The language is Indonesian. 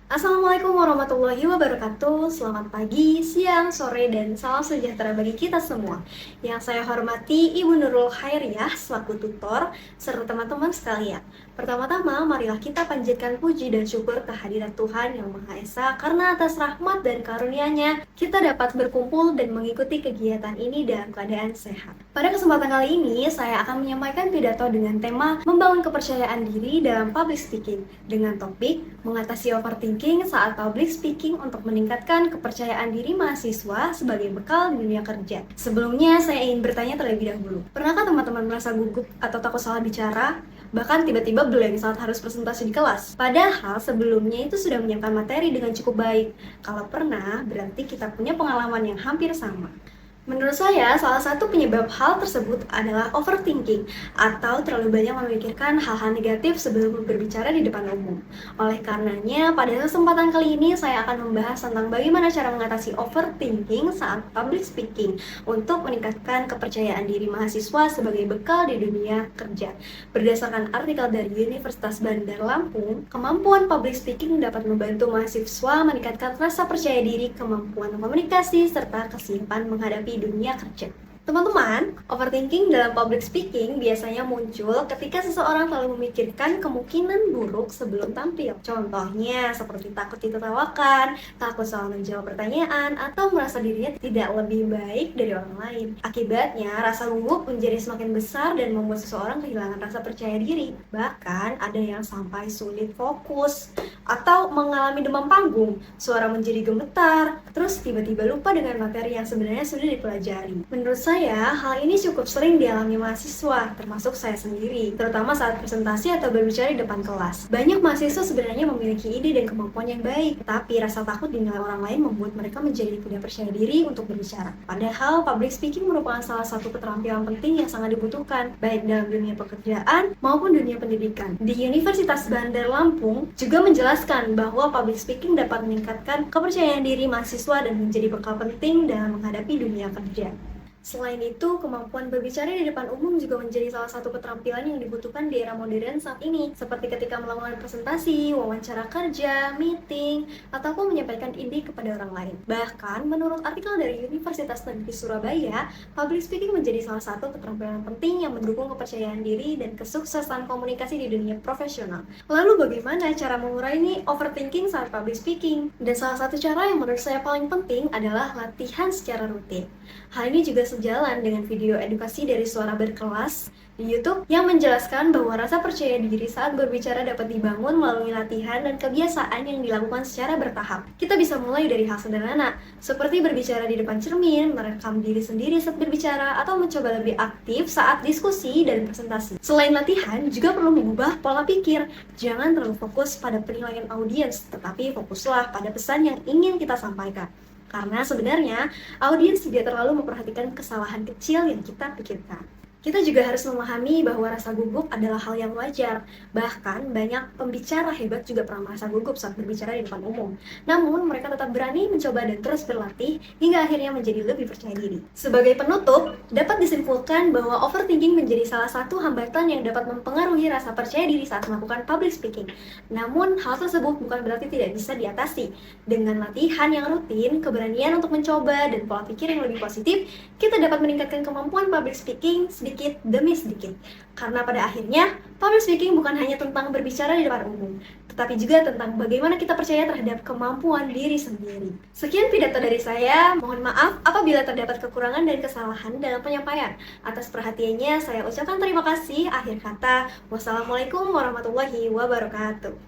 Assalamualaikum warahmatullahi wabarakatuh. Selamat pagi, siang, sore, dan salam sejahtera bagi kita semua. Yang saya hormati Ibu Nurul Khairiyah selaku tutor serta teman-teman sekalian. Pertama-tama, marilah kita panjatkan puji dan syukur kehadirat Tuhan Yang Maha Esa karena atas rahmat dan karunia-Nya kita dapat berkumpul dan mengikuti kegiatan ini dalam keadaan sehat. Pada kesempatan kali ini, saya akan menyampaikan pidato dengan tema membangun kepercayaan diri dalam public speaking dengan topik mengatasi overthinking saat public speaking untuk meningkatkan kepercayaan diri mahasiswa sebagai bekal di dunia kerja. Sebelumnya, saya ingin bertanya terlebih dahulu. Pernahkah teman-teman merasa gugup atau takut salah bicara? Bahkan tiba-tiba blank saat harus presentasi di kelas. Padahal sebelumnya itu sudah menyiapkan materi dengan cukup baik. Kalau pernah, berarti kita punya pengalaman yang hampir sama. Menurut saya, salah satu penyebab hal tersebut adalah overthinking atau terlalu banyak memikirkan hal-hal negatif sebelum berbicara di depan umum. Oleh karenanya, pada kesempatan kali ini saya akan membahas tentang bagaimana cara mengatasi overthinking saat public speaking untuk meningkatkan kepercayaan diri mahasiswa sebagai bekal di dunia kerja. Berdasarkan artikel dari Universitas Bandar Lampung, kemampuan public speaking dapat membantu mahasiswa meningkatkan rasa percaya diri, kemampuan komunikasi, serta kesiapan menghadapi dunia kerja. Teman-teman, overthinking dalam public speaking biasanya muncul ketika seseorang terlalu memikirkan kemungkinan buruk sebelum tampil. Contohnya seperti takut ditertawakan, takut salah menjawab pertanyaan, atau merasa dirinya tidak lebih baik dari orang lain. Akibatnya, rasa gugup menjadi semakin besar dan membuat seseorang kehilangan rasa percaya diri. Bahkan ada yang sampai sulit fokus atau mengalami demam panggung, suara menjadi gemetar, terus tiba-tiba lupa dengan materi yang sebenarnya sudah dipelajari. Menurut saya, hal ini cukup sering dialami mahasiswa, termasuk saya sendiri, terutama saat presentasi atau berbicara di depan kelas. Banyak mahasiswa sebenarnya memiliki ide dan kemampuan yang baik, tapi rasa takut dinilai orang lain membuat mereka menjadi tidak percaya diri untuk berbicara. Padahal, public speaking merupakan salah satu keterampilan penting yang sangat dibutuhkan, baik dalam dunia pekerjaan maupun dunia pendidikan. Di Universitas Bandar Lampung juga menjelaskan bahwa public speaking dapat meningkatkan kepercayaan diri mahasiswa dan menjadi bekal penting dalam menghadapi dunia kerja. Selain itu, kemampuan berbicara di depan umum juga menjadi salah satu keterampilan yang dibutuhkan di era modern saat ini, seperti ketika melakukan presentasi, wawancara kerja, meeting, ataupun menyampaikan ide kepada orang lain. Bahkan, menurut artikel dari Universitas Negeri Surabaya, public speaking menjadi salah satu keterampilan penting yang mendukung kepercayaan diri dan kesuksesan komunikasi di dunia profesional. Lalu bagaimana cara mengurai overthinking saat public speaking? Dan salah satu cara yang menurut saya paling penting adalah latihan secara rutin. Hal ini juga sejalan dengan video edukasi dari Suara Berkelas di YouTube yang menjelaskan bahwa rasa percaya diri saat berbicara dapat dibangun melalui latihan dan kebiasaan yang dilakukan secara bertahap. Kita bisa mulai dari hal sederhana, seperti berbicara di depan cermin, merekam diri sendiri saat berbicara, atau mencoba lebih aktif saat diskusi dan presentasi. Selain latihan, juga perlu mengubah pola pikir. Jangan terlalu fokus pada penilaian audiens, tetapi fokuslah pada pesan yang ingin kita sampaikan. Karena sebenarnya, audiens tidak terlalu memperhatikan kesalahan kecil yang kita pikirkan. Kita juga harus memahami bahwa rasa gugup adalah hal yang wajar. Bahkan, banyak pembicara hebat juga pernah merasa gugup saat berbicara di depan umum. Namun, mereka tetap berani mencoba dan terus berlatih hingga akhirnya menjadi lebih percaya diri. Sebagai penutup, dapat disimpulkan bahwa overthinking menjadi salah satu hambatan yang dapat mempengaruhi rasa percaya diri saat melakukan public speaking. Namun, hal tersebut bukan berarti tidak bisa diatasi. Dengan latihan yang rutin, keberanian untuk mencoba, dan pola pikir yang lebih positif, kita dapat meningkatkan kemampuan public speaking sedikit demi sedikit. Karena pada akhirnya, public speaking bukan hanya tentang berbicara di depan umum, tetapi juga tentang bagaimana kita percaya terhadap kemampuan diri sendiri. Sekian pidato dari saya, mohon maaf apabila terdapat kekurangan dan kesalahan dalam penyampaian. Atas perhatiannya, saya ucapkan terima kasih. Akhir kata, wassalamualaikum warahmatullahi wabarakatuh.